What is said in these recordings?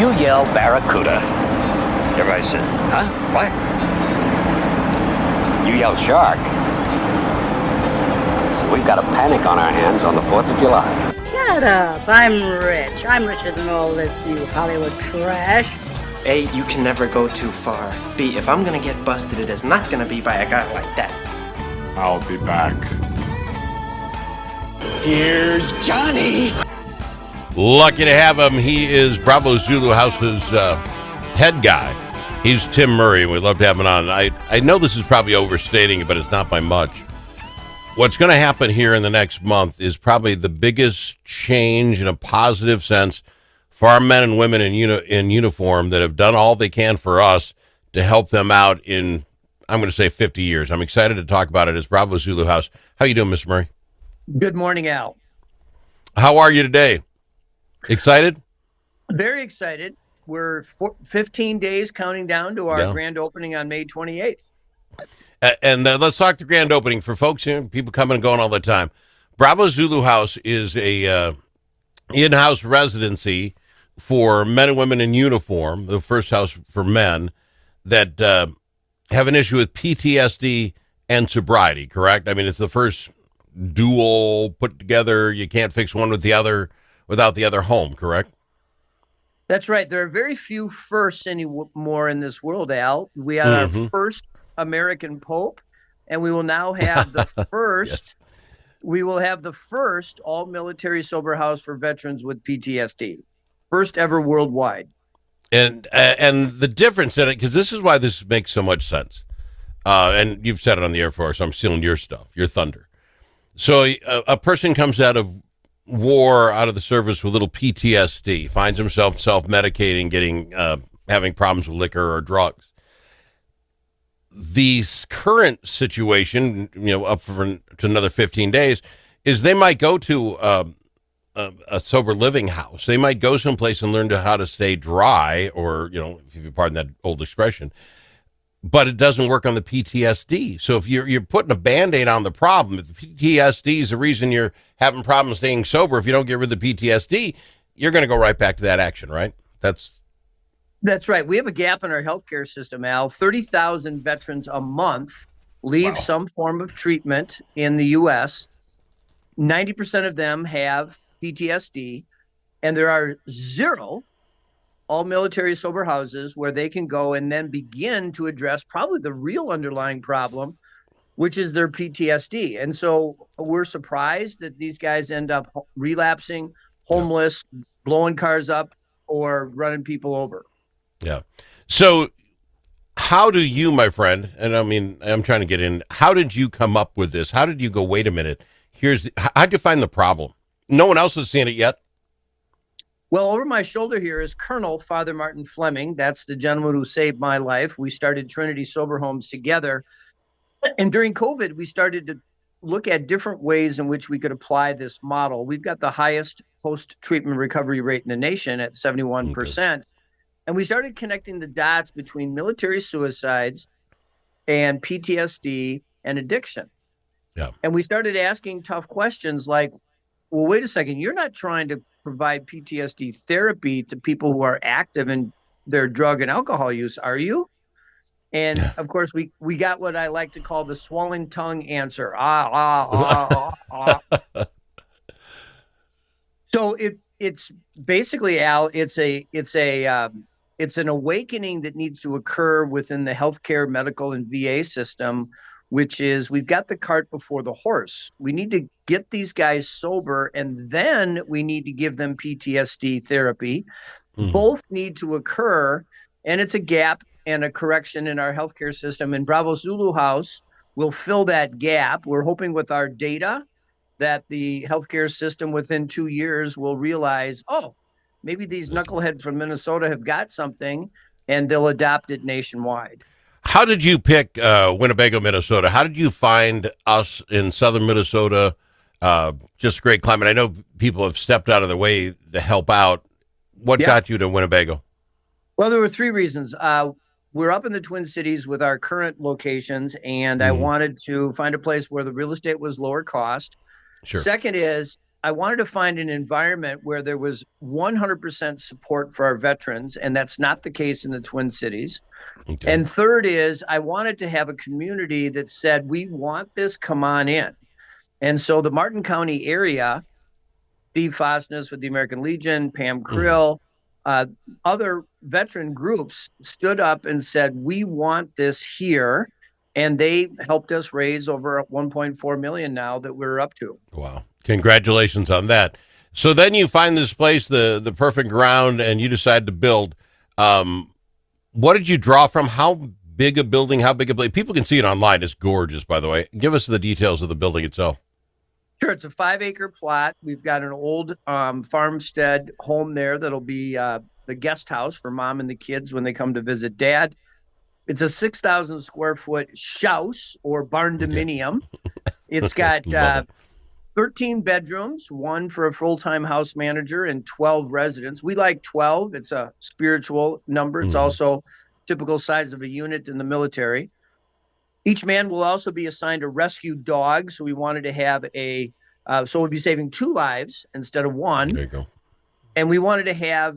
You yell barracuda. Everybody says, huh? What? You yell shark. We've got a panic on our hands on the 4th of July. Shut up. I'm rich. I'm richer than all this new Hollywood trash. A, you can never go too far. B, if I'm gonna get busted, it is not gonna be by a guy like that. I'll be back. Here's Johnny. Lucky to have him. He is Bravo Zulu House's head guy. He's Tim Murray, and we'd love to have him on. I know this is probably overstating it, but it's not by much. What's going to happen here in the next month is probably the biggest change in a positive sense for our men and women in uniform that have done all they can for us to help them out in, I'm going to say 50 years. I'm excited to talk about it. It's Bravo Zulu House. How you doing, Mr. Murray? Good morning, Al. How are you today? Excited? Very excited. We're 15 days counting down to our grand opening on May 28th. And let's talk the grand opening for folks here. People coming and going all the time. Bravo Zulu House is a in-house residency for men and women in uniform, the first house for men that have an issue with PTSD and sobriety, correct? I mean, it's the first dual put together. You can't fix one with the other without the other home, correct? That's right. There are very few firsts anymore in this world, Al. We had our first American Pope, and we will now have the first. Yes. We will have the first all-military sober house for veterans with PTSD, first ever worldwide. And the difference in it, because this is why this makes so much sense. And you've said it on the Air Force. I'm stealing your stuff, your thunder. So a person comes out of war, out of the service with little PTSD, finds himself self-medicating, having problems with liquor or drugs. The current situation, up to another 15 days, is they might go to a sober living house. They might go someplace and learn how to stay dry, or, if you pardon that old expression, but it doesn't work on the PTSD. So if you're putting a Band-Aid on the problem, if the PTSD is the reason you're having problems staying sober, if you don't get rid of the PTSD, you're going to go right back to that action, right? That's right. We have a gap in our healthcare system, Al. 30,000 veterans a month leave some form of treatment in the U.S. 90% of them have PTSD, and there are 0 all-military sober houses where they can go and then begin to address probably the real underlying problem, which is their PTSD. And so we're surprised that these guys end up relapsing, homeless, blowing cars up, or running people over. Yeah. So how do you, my friend, and I mean, I'm trying to get in, how did you come up with this? How did you go, wait a minute, how'd you find the problem? No one else has seen it yet? Well, over my shoulder here is Colonel Father Martin Fleming. That's the gentleman who saved my life. We started Trinity Sober Homes together. And during COVID, we started to look at different ways in which we could apply this model. We've got the highest post-treatment recovery rate in the nation at 71%. Okay. And we started connecting the dots between military suicides and PTSD and addiction. Yeah. And we started asking tough questions like, well, wait a second, you're not trying to provide PTSD therapy to people who are active in their drug and alcohol use, are you? And of course, we got what I like to call the swollen tongue answer. So it's basically, Al, it's an awakening that needs to occur within the healthcare, medical, and VA system, which is we've got the cart before the horse. We need to get these guys sober, and then we need to give them PTSD therapy. Both need to occur, and it's a gap and a correction in our healthcare system. And Bravo Zulu House will fill that gap. We're hoping with our data that the healthcare system within 2 years will realize, oh, maybe these knuckleheads from Minnesota have got something, and they'll adopt it nationwide. How did you pick Winnebago, Minnesota? How did you find us in southern Minnesota? Just a great climate. I know people have stepped out of their way to help out. What got you to Winnebago? Well, there were 3 reasons. We're up in the Twin Cities with our current locations, and I wanted to find a place where the real estate was lower cost. Sure. Second is I wanted to find an environment where there was 100% support for our veterans, and that's not the case in the Twin Cities. Okay. And third is I wanted to have a community that said, we want this, come on in. And so the Martin County area, Steve Fosness with the American Legion, Pam Krill, other veteran groups stood up and said, we want this here. And they helped us raise over 1.4 million now that we're up to. Wow. Congratulations on that. So then you find this place, the perfect ground, and you decide to build. What did you draw from? How big a building? How big a place? People can see it online. It's gorgeous, by the way. Give us the details of the building itself. Sure. It's a 5-acre plot. We've got an old farmstead home there that'll be the guest house for mom and the kids when they come to visit dad. It's a 6,000 square foot house or barn dominium. It's got 13 bedrooms, one for a full-time house manager and 12 residents. We like 12. It's a spiritual number. It's also typical size of a unit in the military. Each man will also be assigned a rescue dog. So we wanted to have so we'll be saving 2 lives instead of 1. There you go. And we wanted to have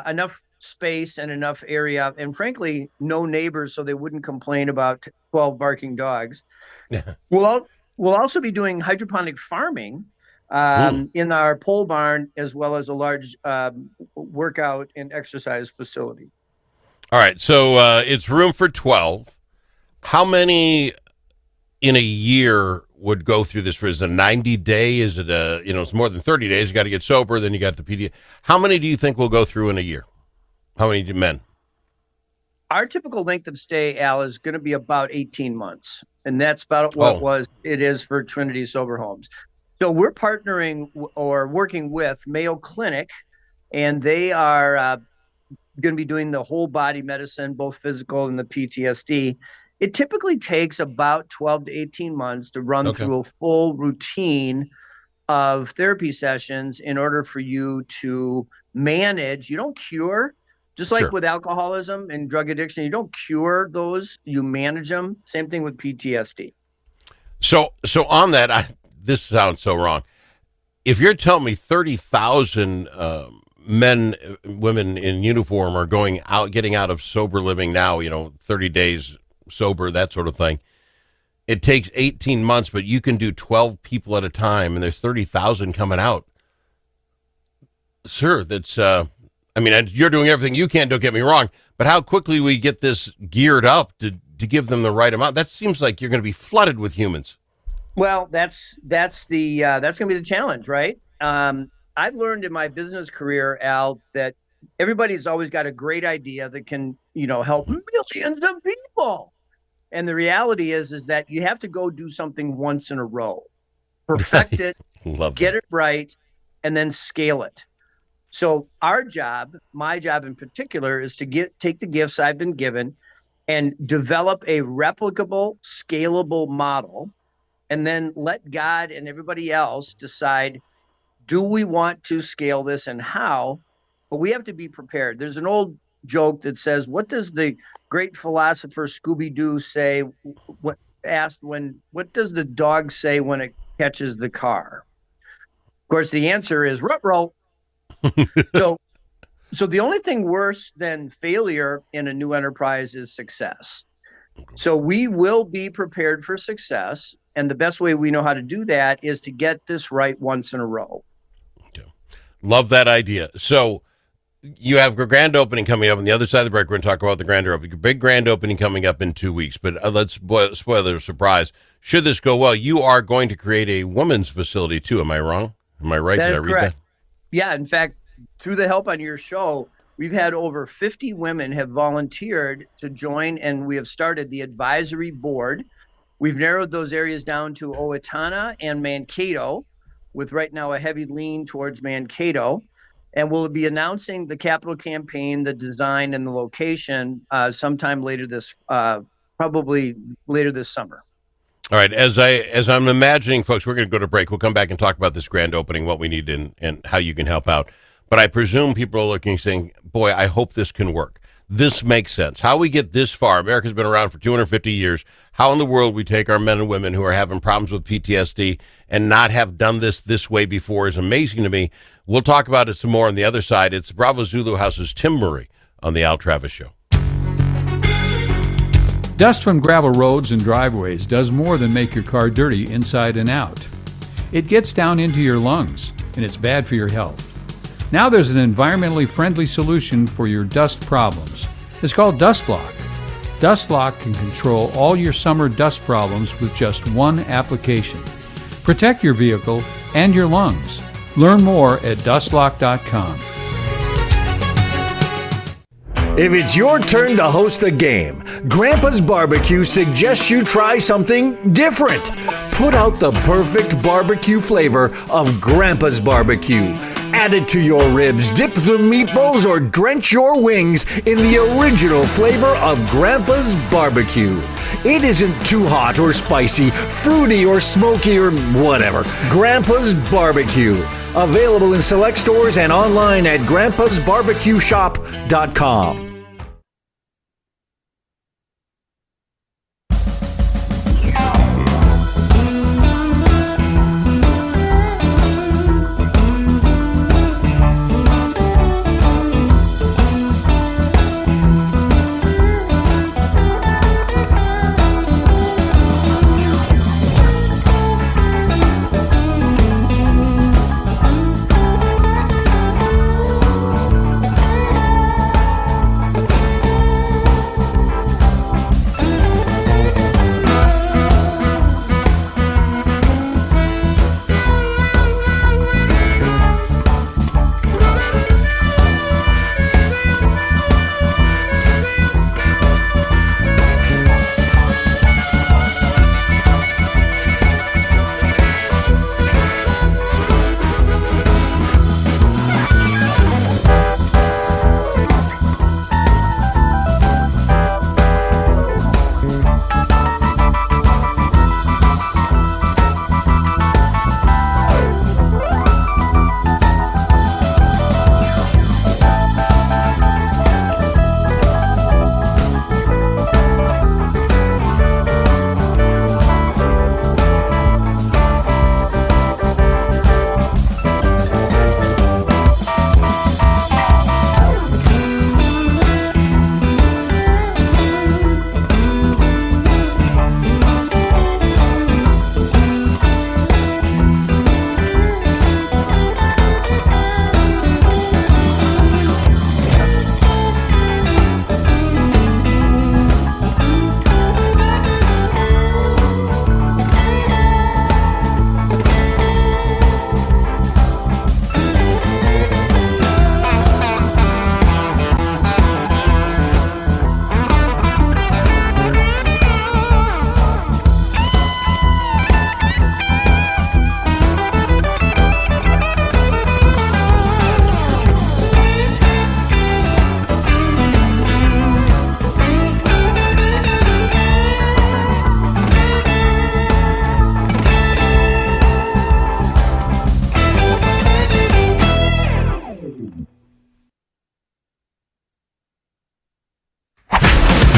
enough space and enough area, and frankly, no neighbors, so they wouldn't complain about 12 barking dogs. Yeah. We'll also be doing hydroponic farming in our pole barn, as well as a large workout and exercise facility. All right. So it's room for 12. How many in a year would go through this? Is it a 90-day? Is it it's more than 30 days. You got to get sober. Then you got the PD. How many do you think will go through in a year? How many men? Our typical length of stay, Al, is going to be about 18 months. And that's about what it is for Trinity Sober Homes. So we're partnering or working with Mayo Clinic, and they are going to be doing the whole body medicine, both physical and the PTSD. It typically takes about 12 to 18 months to run through a full routine of therapy sessions in order for you to manage. You don't cure. Just like with alcoholism and drug addiction, you don't cure those, you manage them. Same thing with PTSD. So on that, this sounds so wrong. If you're telling me 30,000 men, women in uniform are getting out of sober living now, 30 days sober, that sort of thing. It takes 18 months, but you can do 12 people at a time, and there's 30,000 coming out. Sir, that's... you're doing everything you can, don't get me wrong, but how quickly we get this geared up to give them the right amount, that seems like you're going to be flooded with humans. Well, that's going to be the challenge, right? I've learned in my business career, Al, that everybody's always got a great idea that can, help millions of people. And the reality is that you have to go do something once in a row, perfect it, get it right, and then scale it. So our job, my job in particular, is to take the gifts I've been given and develop a replicable, scalable model, and then let God and everybody else decide, do we want to scale this and how? But we have to be prepared. There's an old joke that says, what does the great philosopher Scooby-Doo say? What does the dog say when it catches the car? Of course, the answer is ruh-roh. So the only thing worse than failure in a new enterprise is success. So we will be prepared for success. And the best way we know how to do that is to get this right once in a row. Okay. Love that idea. So you have a grand opening coming up on the other side of the break. We're going to talk about the grand opening, big grand opening coming up in 2 weeks. But let's spoil the surprise. Should this go well, you are going to create a women's facility too. Am I wrong? Am I right? That Did is I read correct. that? Yeah, in fact, through the help on your show, we've had over 50 women have volunteered to join, and we have started the advisory board. We've narrowed those areas down to Owatonna and Mankato, with right now a heavy lean towards Mankato. And we'll be announcing the capital campaign, the design, and the location sometime later probably later this summer. All right. As I'm imagining, folks, we're going to go to break. We'll come back and talk about this grand opening, what we need, and how you can help out. But I presume people are looking, saying, boy, I hope this can work. this makes sense. How we get this far. America's been around for 250 years. How in the world we take our men and women who are having problems with PTSD and not have done this way before is amazing to me. We'll talk about it some more on the other side. It's Bravo Zulu House's Tim Murray on the Al Travis Show. Dust from gravel roads and driveways does more than make your car dirty inside and out. It gets down into your lungs, and it's bad for your health. Now there's an environmentally friendly solution for your dust problems. It's called Dust Lock. Dust Lock can control all your summer dust problems with just one application. Protect your vehicle and your lungs. Learn more at dustlock.com. If it's your turn to host a game, Grandpa's Barbecue suggests you try something different. Put out the perfect barbecue flavor of Grandpa's Barbecue. Add it to your ribs, dip the meatballs, or drench your wings in the original flavor of Grandpa's Barbecue. It isn't too hot or spicy, fruity or smoky or whatever. Grandpa's Barbecue. Available in select stores and online at grandpasbarbecueshop.com.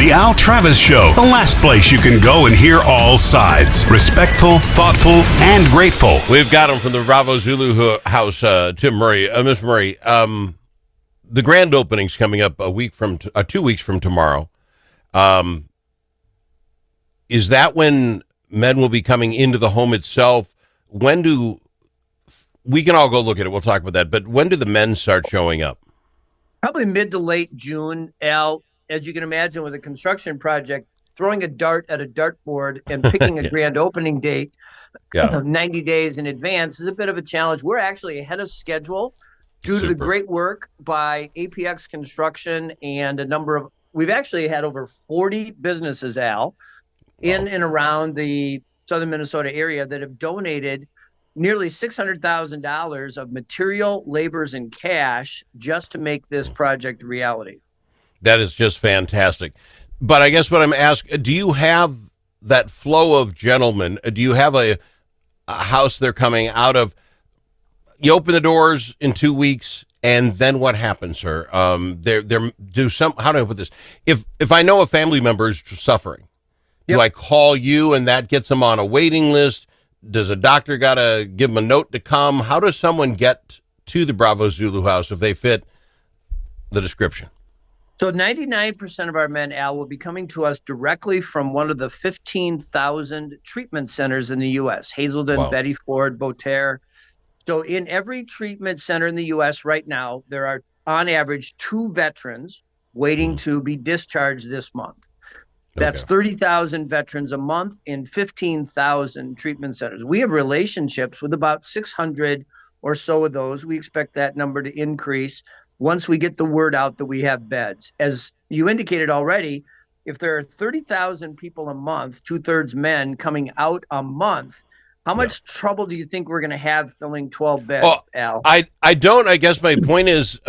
The Al Travis Show, the last place you can go and hear all sides. Respectful, thoughtful, and grateful. We've got him from the Bravo Zulu House, Tim Murray. Miss Murray, the grand opening's coming up 2 weeks from tomorrow. Is that when men will be coming into the home itself? We can all go look at it, we'll talk about that, but when do the men start showing up? Probably mid to late June, Al. As you can imagine, with a construction project, throwing a dart at a dartboard and picking a grand opening date 90 days in advance is a bit of a challenge. We're actually ahead of schedule due to the great work by APX Construction and we've actually had over 40 businesses, Al, in and around the southern Minnesota area that have donated nearly $600,000 of material, labors, and cash just to make this project a reality. That is just fantastic. But I guess what I'm asking, do you have that flow of gentlemen? Do you have a house they're coming out of? You open the doors in 2 weeks And then what happens, sir? How do I put this? If I know a family member is suffering, do I call you and that gets them on a waiting list? Does a doctor got to give them a note to come? How does someone get to the Bravo Zulu house if they fit the description? So 99% of our men, Al, will be coming to us directly from one of the 15,000 treatment centers in the U.S. Hazelden, Betty Ford, Beauterre. So in every treatment center in the U.S. right now, there are on average 2 veterans waiting to be discharged this month. That's 30,000 veterans a month in 15,000 treatment centers. We have relationships with about 600 or so of those. We expect that number to increase once we get the word out that we have beds. As you indicated already, if there are 30,000 people a month, 2/3 men coming out a month, how much trouble do you think we're going to have filling 12 beds, Al? I don't. I guess my point is,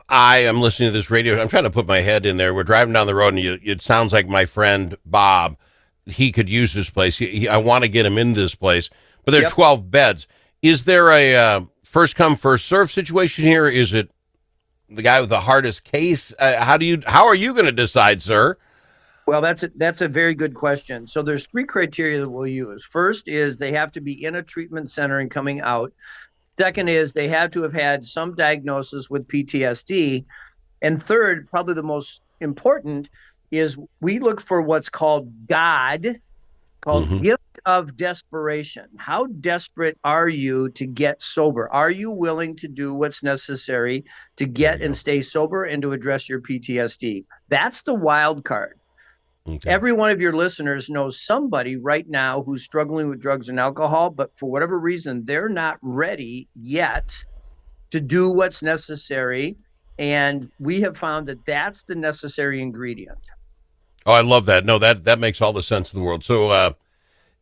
I am listening to this radio. I'm trying to put my head in there. We're driving down the road, and it sounds like my friend Bob. He could use this place. I want to get him in this place, but there are 12 beds. Is there a first come first serve situation here? Is it the guy with the hardest case? How are you going to decide, sir? Well, that's a very good question. So there's 3 criteria that we'll use. First is they have to be in a treatment center and coming out. Second is they have to have had some diagnosis with PTSD. And third, probably the most important, is we look for what's called gift of desperation. How desperate are you to get sober? Are you willing to do what's necessary to get and stay sober and to address your PTSD? That's the wild card. Okay. Every one of your listeners knows somebody right now who's struggling with drugs and alcohol, but for whatever reason, they're not ready yet to do what's necessary. And we have found that that's the necessary ingredient. Oh, I love that. No, that makes all the sense in the world. So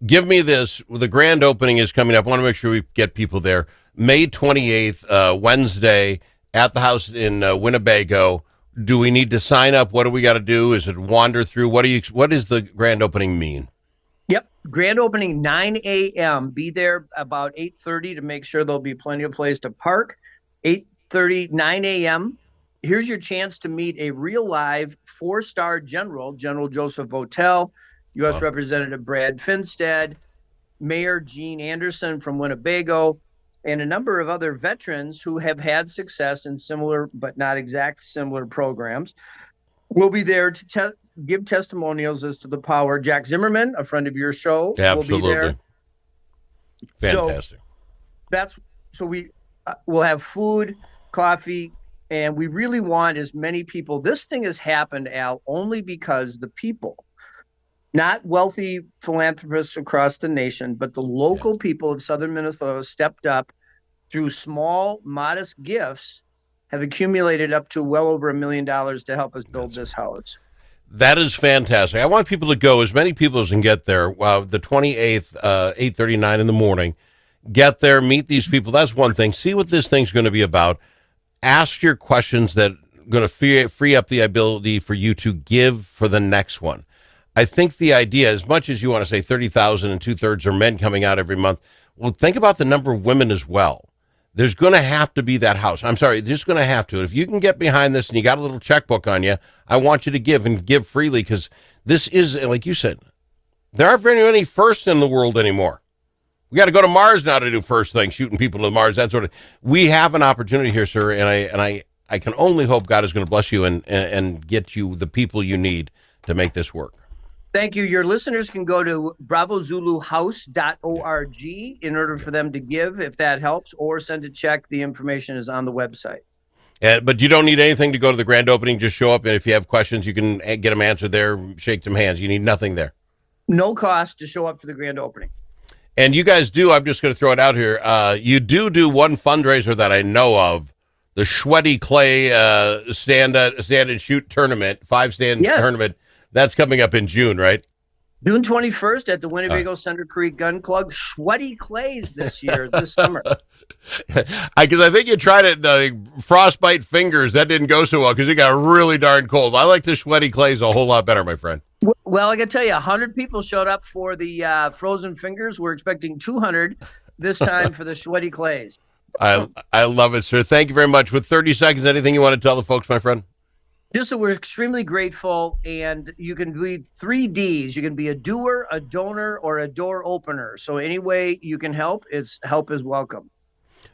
give me this. The grand opening is coming up. I want to make sure we get people there. May 28th, Wednesday, at the house in Winnebago. Do we need to sign up? What do we got to do? Is it wander through? What does the grand opening mean? Yep. Grand opening, 9 a.m. Be there about 8:30 to make sure there'll be plenty of place to park. 8:30, 9 a.m. Here's your chance to meet a real live 4-star General Joseph Votel, U.S. Representative Brad Finstead, Mayor Gene Anderson from Winnebago, and a number of other veterans who have had success in similar but not exact similar programs. We'll be there to give testimonials as to the power. Jack Zimmerman, a friend of your show, will be there. Fantastic. So we'll have food, coffee, and we really want as many people. This thing has happened, Al, only because the people, not wealthy philanthropists across the nation, but the local people of Southern Minnesota stepped up through small, modest gifts, have accumulated up to well over $1 million to help us build this house. That is fantastic. I want people to go, as many people as can get there. The 28th, 8:39 in the morning. Get there, meet these people. That's one thing. See what this thing's going to be about. Ask your questions that are going to free up the ability for you to give for the next one. I think the idea, as much as you want to say 30,000 and 2/3 are men coming out every month, well, think about the number of women as well. There's going to have to be that house. I'm sorry, there's going to have to. If you can get behind this and you got a little checkbook on you, I want you to give and give freely, because this is, like you said, there aren't very many firsts in the world anymore. We got to go to Mars now to do first things, shooting people to Mars, that sort of. We have an opportunity here, sir, and I can only hope God is going to bless you and get you the people you need to make this work. Thank you. Your listeners can go to bravozuluhouse.org in order for them to give, if that helps, or send a check. The information is on the website. But you don't need anything to go to the grand opening. Just show up, and if you have questions, you can get them answered there, shake some hands. You need nothing there. No cost to show up for the grand opening. And you guys do, I'm just going to throw it out here, you do one fundraiser that I know of, the Sweaty Clay stand and shoot tournament, 5-stand tournament. That's coming up in June, right? June 21st at the Winnebago Center Creek Gun Club. Sweaty Clays this year, this summer. Because I think you tried it, frostbite fingers. That didn't go so well because it got really darn cold. I like the Sweaty Clays a whole lot better, my friend. Well, I got to tell you, 100 people showed up for the frozen fingers. We're expecting 200 this time for the Sweaty Clays. I love it, sir. Thank you very much. With 30 seconds, anything you want to tell the folks, my friend? Just that we're extremely grateful, and you can be 3 Ds. You can be a doer, a donor, or a door opener. So any way you can help is welcome.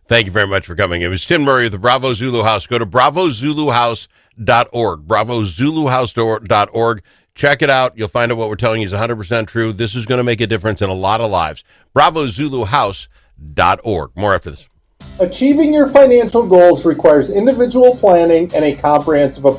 Thank you very much for coming. It was Tim Murray of the Bravo Zulu House. Go to bravozuluhouse.org, bravozuluhouse.org. Check it out. You'll find out what we're telling you is 100% true. This is going to make a difference in a lot of lives. bravozuluhouse.org. More after this. Achieving your financial goals requires individual planning and a comprehensive approach.